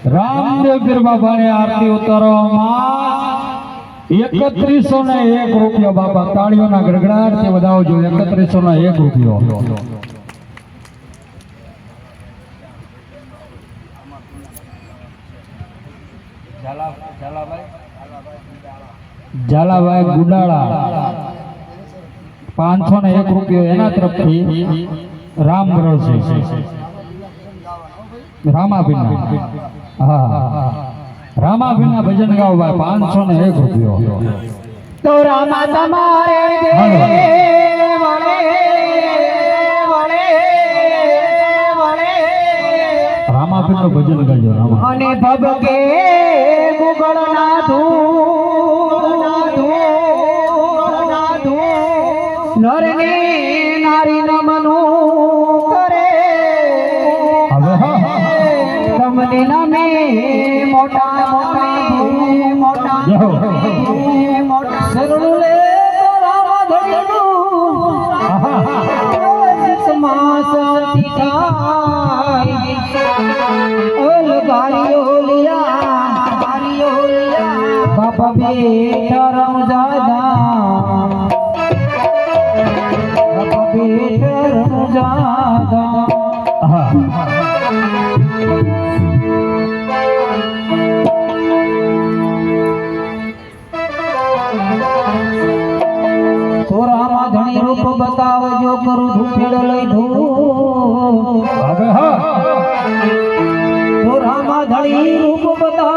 રામદેવ બાબા ને આરતી ઉતારો 3101 રૂપિયા બાબા તાળીઓના ગડગડાટથી વધાવજો 3101 રૂપિયો ઝાલાભાઈ ગુડાળા 501 રૂપિયો એના તરફથી રામ ભરોસે રામાભીના હા રામાભીના ભજન ગાવ ભાઈ 501 રૂપિયો તો રામા તમારે રામાભીનું ભજન ગાજો અને ભબકે મુગળ ના ધૂ નર ને નારી નમનું કરે તમને નમે મોટા મોટા સરળ લે રામા ધણીનું સમાસાથી થાય ઓલ ગાડીઓ લિયા બાપા બેટા રમજાદા બાપા બેટા રમજાદા થોરામાં ધણી રૂપ બતાવજો કરું ધૂફેડ લઈ ધૂ થોરામાં ધણી રૂપ બતાવ